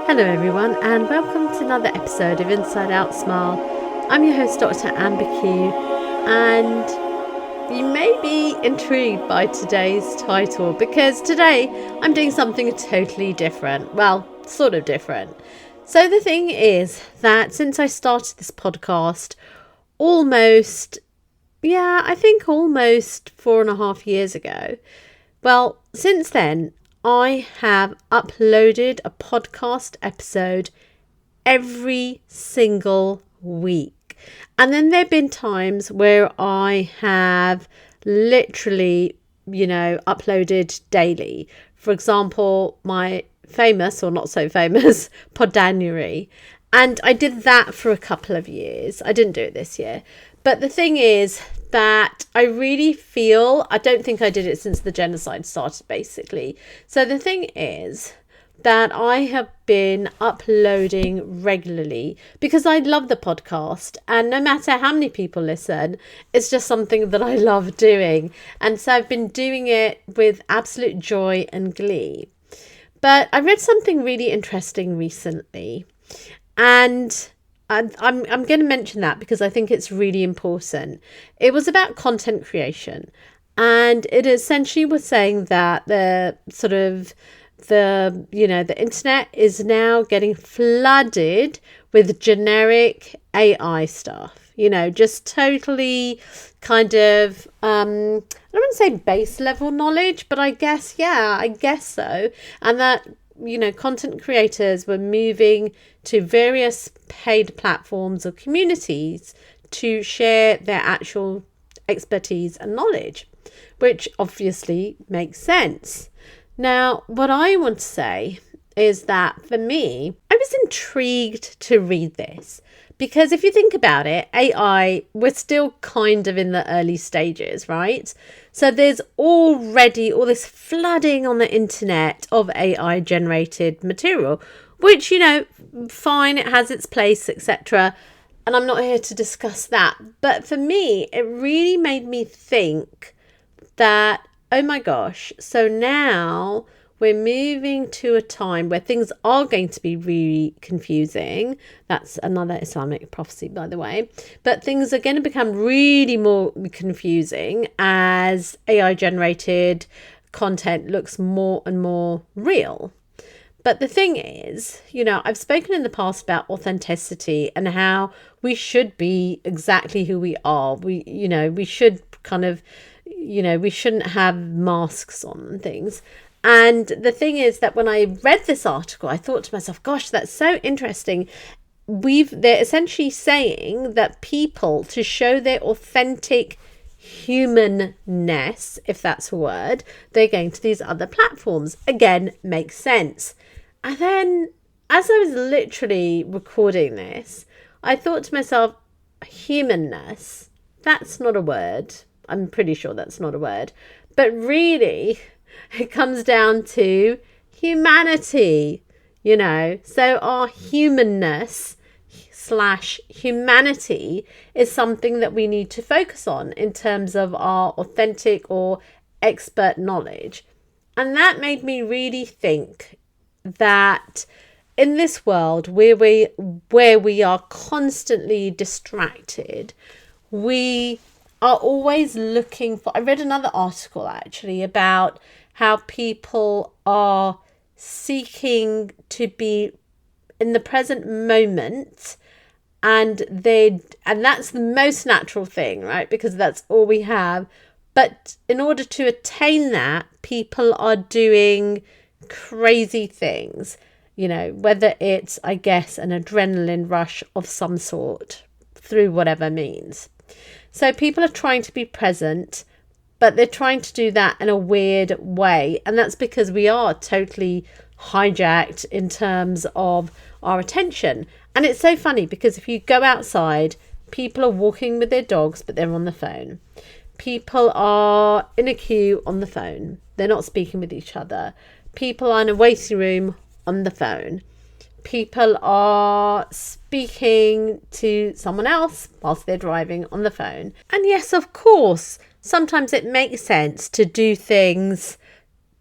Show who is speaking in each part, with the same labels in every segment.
Speaker 1: Hello everyone and welcome to another episode of Inside Out Smile. I'm your host Dr. Amber Q, and you may be intrigued by today's title because today I'm doing something totally different. Well, sort of different. So the thing is that since I started this podcast almost 4.5 years ago, well, since then I have uploaded a podcast episode every single week. And then there have been times where I have literally, uploaded daily. For example, my famous or not so famous Podanuary. And I did that for a couple of years. I didn't do it this year. But the thing is that I really feel, I don't think I did it since the genocide started, basically. So the thing is that I have been uploading regularly because I love the podcast, and no matter how many people listen, it's just something that I love doing. And so I've been doing it with absolute joy and glee. But I read something really interesting recently, and I'm going to mention that because I think it's really important. It was about content creation, and it essentially was saying that the internet is now getting flooded with generic AI stuff, just totally kind of, I don't want to say base level knowledge, but I guess so. And that, content creators were moving to various paid platforms or communities to share their actual expertise and knowledge, which obviously makes sense. Now, what I want to say is that for me, I was intrigued to read this because if you think about it, AI, we're still kind of in the early stages, right? So there's already all this flooding on the internet of AI generated material, which, fine, it has its place, etc. And I'm not here to discuss that. But for me, it really made me think that, oh my gosh, so now we're moving to a time where things are going to be really confusing. That's another Islamic prophecy, by the way. But things are going to become really more confusing as AI generated content looks more and more real. But the thing is, I've spoken in the past about authenticity and how we should be exactly who we are. We should kind of, we shouldn't have masks on and things. And the thing is that when I read this article, I thought to myself, gosh, that's so interesting. They're essentially saying that people, to show their authentic humanness, if that's a word, they're going to these other platforms. Again, makes sense. And then as I was literally recording this, I thought to myself, humanness, that's not a word. I'm pretty sure that's not a word. But really, it comes down to humanity, So our humanness / humanity is something that we need to focus on in terms of our authentic or expert knowledge. And that made me really think that in this world where we are constantly distracted, we are always looking for... I read another article actually about how people are seeking to be in the present moment, and that's the most natural thing, right? Because that's all we have. But in order to attain that, people are doing crazy things, whether it's, I guess, an adrenaline rush of some sort through whatever means. So people are trying to be present, but they're trying to do that in a weird way. And that's because we are totally hijacked in terms of our attention. And it's so funny because if you go outside, people are walking with their dogs, but they're on the phone. People are in a queue on the phone. They're not speaking with each other. People are in a waiting room on the phone. People are speaking to someone else whilst they're driving on the phone. And yes, of course, sometimes it makes sense to do things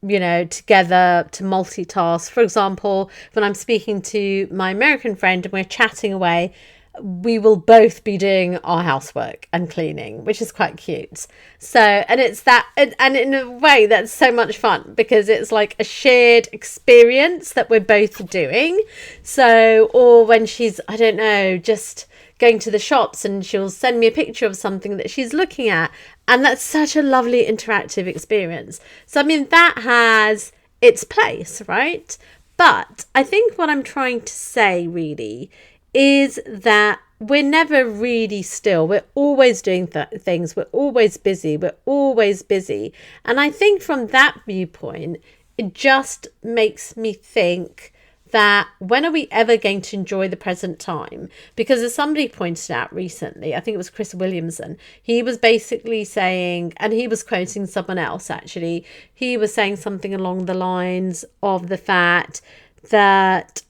Speaker 1: together to multitask. For example, when I'm speaking to my American friend and we're chatting away, we will both be doing our housework and cleaning, which is quite cute. So, and it's that, and in a way that's so much fun because it's like a shared experience that we're both doing. So, or when she's, I don't know, just going to the shops and she'll send me a picture of something that she's looking at. And that's such a lovely interactive experience. So, I mean, that has its place, right? But I think what I'm trying to say really is that we're never really still. We're always doing things. We're always busy. And I think from that viewpoint, it just makes me think that when are we ever going to enjoy the present time? Because as somebody pointed out recently, I think it was Chris Williamson, he was basically saying, and he was quoting someone else actually, he was saying something along the lines of the fact that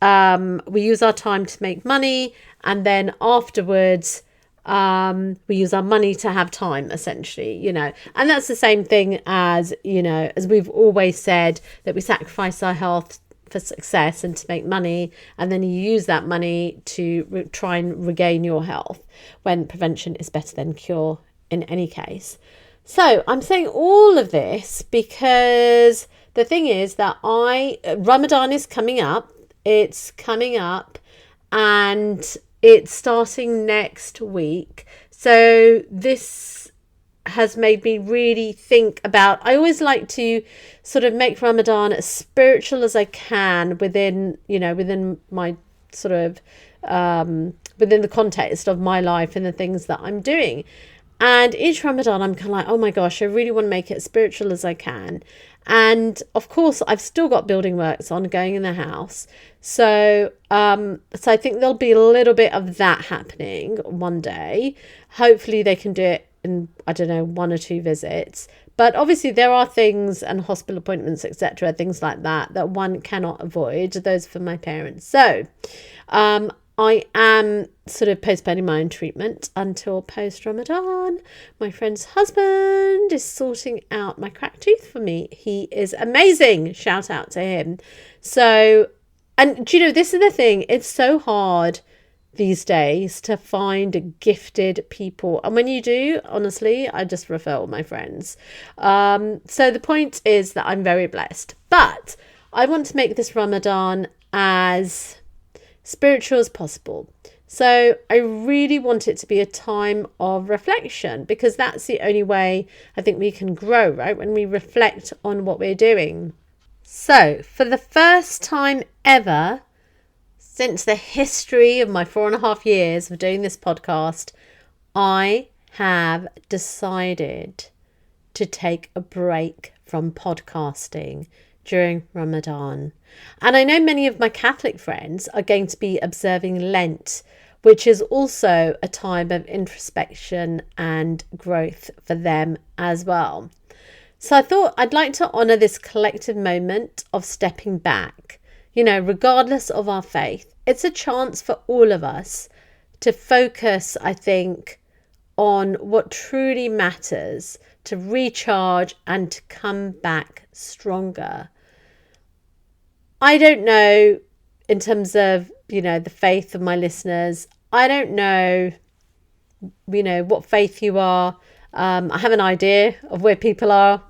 Speaker 1: we use our time to make money, and then afterwards we use our money to have time, essentially, and that's the same thing as as we've always said, that we sacrifice our health for success and to make money, and then you use that money to try and regain your health, when prevention is better than cure in any case. So I'm saying all of this because the thing is that Ramadan is coming up. It's coming up and it's starting next week. So this has made me really think about, I always like to sort of make Ramadan as spiritual as I can within my sort of, within the context of my life and the things that I'm doing. And each Ramadan, I'm kind of like, oh my gosh, I really want to make it as spiritual as I can. And of course, I've still got building works ongoing in the house. So I think there'll be a little bit of that happening one day. Hopefully they can do it in, I don't know, 1 or 2 visits. But obviously there are things and hospital appointments, etc., things like that one cannot avoid. Those for my parents. So I am sort of postponing my own treatment until post-Ramadan. My friend's husband is sorting out my cracked tooth for me. He is amazing. Shout out to him. So, and this is the thing. It's so hard these days to find gifted people. And when you do, honestly, I just refer all my friends. So the point is that I'm very blessed. But I want to make this Ramadan as spiritual as possible. So I really want it to be a time of reflection, because that's the only way I think we can grow, right? When we reflect on what we're doing. So for the first time ever since the history of my 4.5 years of doing this podcast, I have decided to take a break from podcasting during Ramadan. And I know many of my Catholic friends are going to be observing Lent, which is also a time of introspection and growth for them as well. So I thought I'd like to honour this collective moment of stepping back. Regardless of our faith, it's a chance for all of us to focus, I think, on what truly matters, to recharge and to come back stronger. I don't know, in terms of, the faith of my listeners, I don't know, what faith you are. I have an idea of where people are,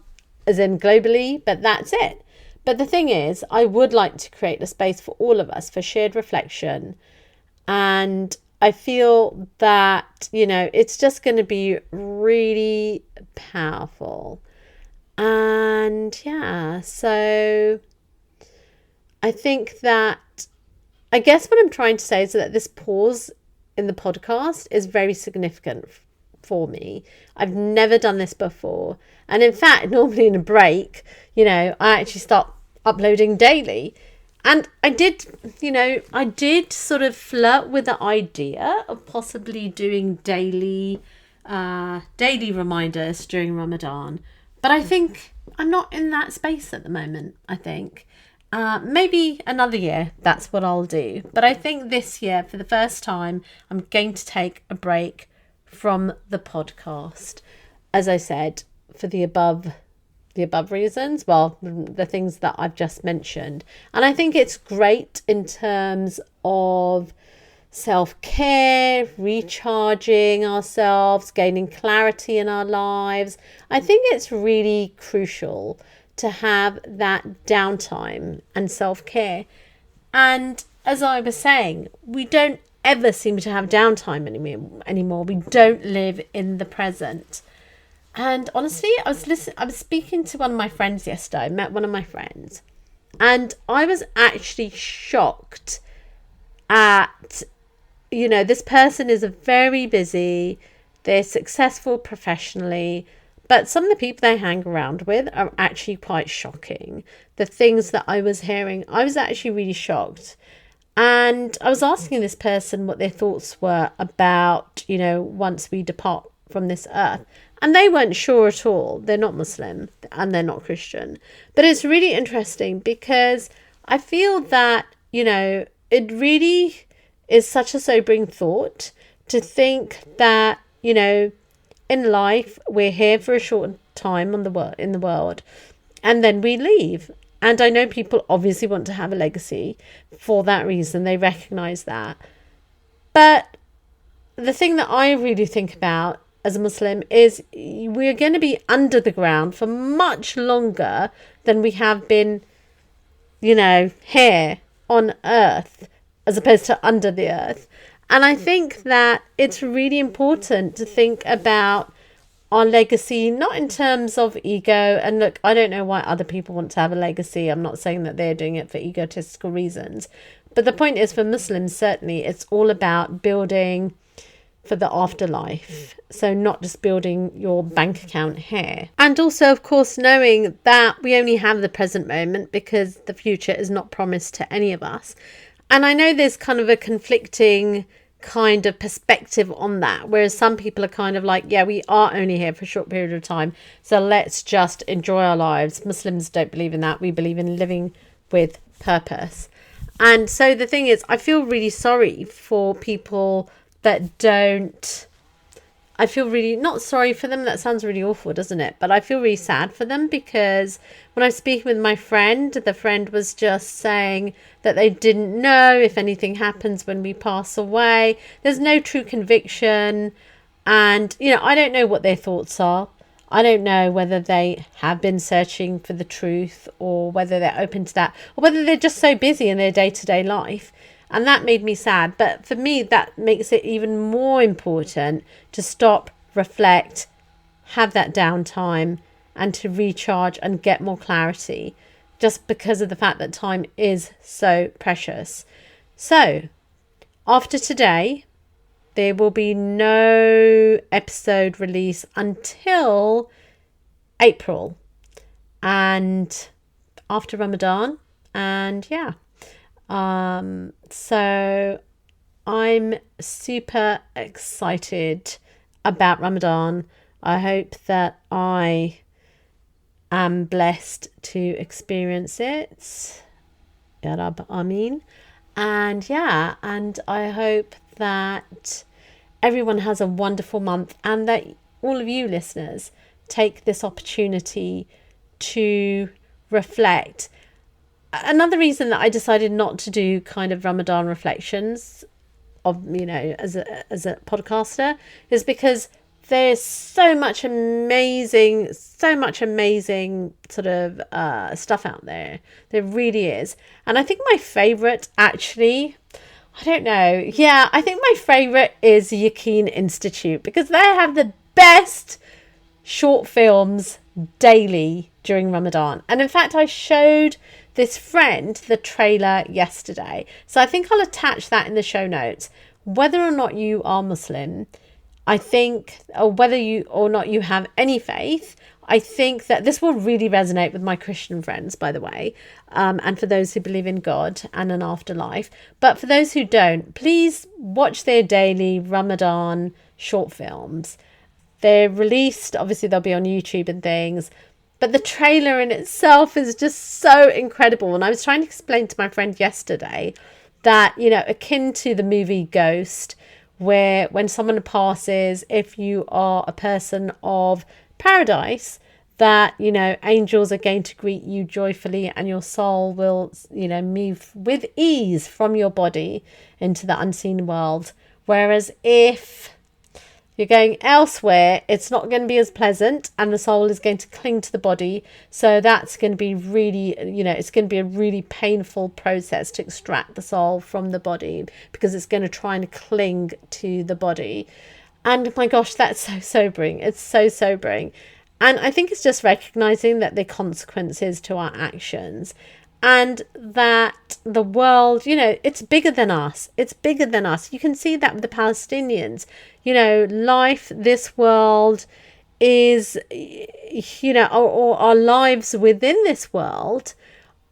Speaker 1: as in globally, but that's it. But the thing is, I would like to create a space for all of us for shared reflection. And I feel that, it's just going to be really powerful. And yeah, so I think that, I guess what I'm trying to say is that this pause in the podcast is very significant for me. I've never done this before. And in fact, normally in a break, I actually start uploading daily. And I did sort of flirt with the idea of possibly doing daily reminders during Ramadan. But I think I'm not in that space at the moment, I think. Maybe another year, that's what I'll do. But I think this year, for the first time, I'm going to take a break from the podcast. As I said, for the above the above reasons, well, the things that I've just mentioned. And I think it's great in terms of self-care, recharging ourselves, gaining clarity in our lives. I think it's really crucial to have that downtime and self-care. And as I was saying, we don't ever seem to have downtime anymore. We don't live in the present. And honestly, I was speaking to one of my friends yesterday. I met one of my friends, and I was actually shocked at, this person is very busy, they're successful professionally, but some of the people they hang around with are actually quite shocking. The things that I was hearing, I was actually really shocked. And I was asking this person what their thoughts were about, once we depart from this earth. And they weren't sure at all. They're not Muslim and they're not Christian. But it's really interesting because I feel that, it really is such a sobering thought to think that, in life, we're here for a short time in the world, and then we leave. And I know people obviously want to have a legacy for that reason. They recognize that. But the thing that I really think about as a Muslim is we're going to be under the ground for much longer than we have been, here on earth, as opposed to under the earth. And I think that it's really important to think about our legacy, not in terms of ego. And look, I don't know why other people want to have a legacy. I'm not saying that they're doing it for egotistical reasons. But the point is, for Muslims, certainly, it's all about building for the afterlife. So not just building your bank account here. And also, of course, knowing that we only have the present moment because the future is not promised to any of us. And I know there's kind of a conflicting kind of perspective on that, whereas some people are kind of like, yeah, we are only here for a short period of time, so let's just enjoy our lives. Muslims don't believe in that. We believe in living with purpose. And so the thing is, I feel really sorry for people that don't. I feel really not sorry for them. That sounds really awful, doesn't it? But I feel really sad for them, because when I was speaking with my friend, the friend was just saying that they didn't know if anything happens when we pass away. There's no true conviction. And, I don't know what their thoughts are. I don't know whether they have been searching for the truth, or whether they're open to that, or whether they're just so busy in their day-to-day life. And that made me sad. But for me, that makes it even more important to stop, reflect, have that downtime, and to recharge and get more clarity, just because of the fact that time is so precious. So, after today, there will be no episode release until April. And after Ramadan. And yeah. So I'm super excited about Ramadan. I hope that I am blessed to experience it. Ya Rab, Ameen. And yeah, and I hope that everyone has a wonderful month, and that all of you listeners take this opportunity to reflect. Another reason that I decided not to do kind of Ramadan reflections of, as a podcaster, is because there's so much amazing sort of stuff out there. There really is. And I think my favorite, actually, I don't know. Yeah, I think my favorite is Yaqeen Institute, because they have the best short films daily during Ramadan. And in fact, I showed this friend the trailer yesterday. So I think I'll attach that in the show notes. Whether or not you are Muslim, I think, or whether you or not you have any faith, I think that this will really resonate with my Christian friends, by the way, and for those who believe in God and an afterlife. But for those who don't, please watch their daily Ramadan short films. They're released, obviously they'll be on YouTube and things, but the trailer in itself is just so incredible. And I was trying to explain to my friend yesterday that, akin to the movie Ghost, where when someone passes, if you are a person of paradise, that, angels are going to greet you joyfully, and your soul will, move with ease from your body into the unseen world. Whereas if you're going elsewhere, it's not going to be as pleasant, and the soul is going to cling to the body. So that's going to be really, it's going to be a really painful process to extract the soul from the body, because it's going to try and cling to the body. And my gosh, that's so sobering. It's so sobering. And I think it's just recognizing that the consequences to our actions, and that the world, it's bigger than us. It's bigger than us. You can see that with the Palestinians. Life, this world is, or our lives within this world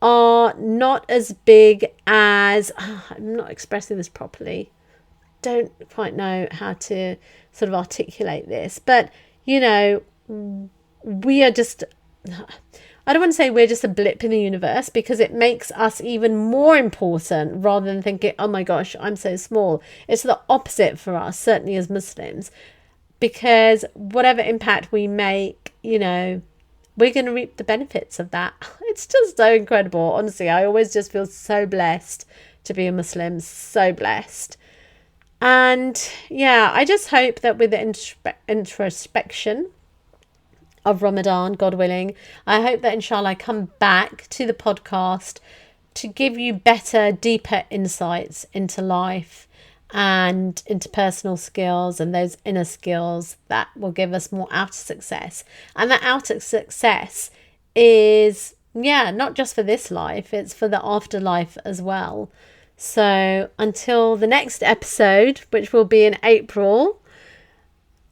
Speaker 1: are not as big as, I'm not expressing this properly. Don't quite know how to sort of articulate this, but, we are just, I don't want to say we're just a blip in the universe, because it makes us even more important rather than thinking, oh my gosh, I'm so small. It's the opposite for us, certainly as Muslims, because whatever impact we make, we're going to reap the benefits of that. It's just so incredible. Honestly, I always just feel so blessed to be a Muslim, so blessed. And yeah, I just hope that with the introspection of Ramadan, God willing, I hope that inshallah I come back to the podcast to give you better, deeper insights into life and into personal skills and those inner skills that will give us more outer success. And that outer success is, not just for this life, it's for the afterlife as well. So until the next episode, which will be in April,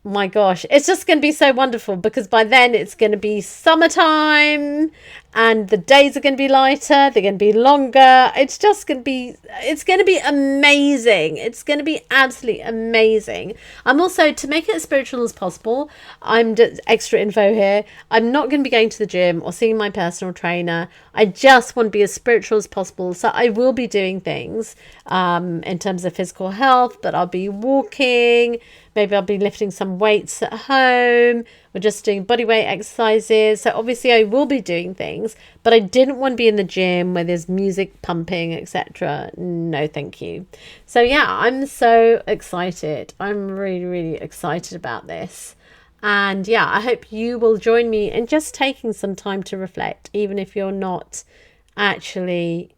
Speaker 1: my gosh, it's just going to be so wonderful, because by then it's going to be summertime and the days are going to be lighter, they're going to be longer. It's going to be amazing. It's going to be absolutely amazing. I'm also, to make it as spiritual as possible, I'm just extra info here. I'm not going to be going to the gym or seeing my personal trainer. I just want to be as spiritual as possible. So I will be doing things in terms of physical health, but I'll be walking. Maybe I'll be lifting some weights at home. We're just doing body weight exercises. So obviously I will be doing things, but I didn't want to be in the gym where there's music pumping, etc. No, thank you. So yeah, I'm so excited. I'm really, really excited about this. And yeah, I hope you will join me in just taking some time to reflect, even if you're not actually,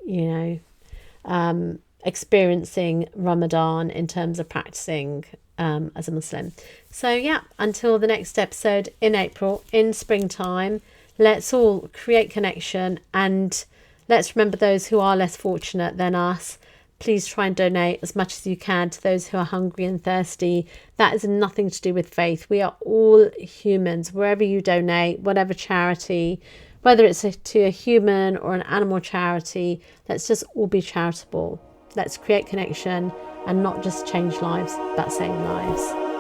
Speaker 1: experiencing Ramadan in terms of practicing as a Muslim. So yeah, until the next episode in April, in springtime, let's all create connection, and let's remember those who are less fortunate than us. Please try and donate as much as you can to those who are hungry and thirsty. That is nothing to do with faith. We are all humans. Wherever you donate, whatever charity, whether it's to a human or an animal charity, let's just all be charitable. Let's create connection and not just change lives, but save lives.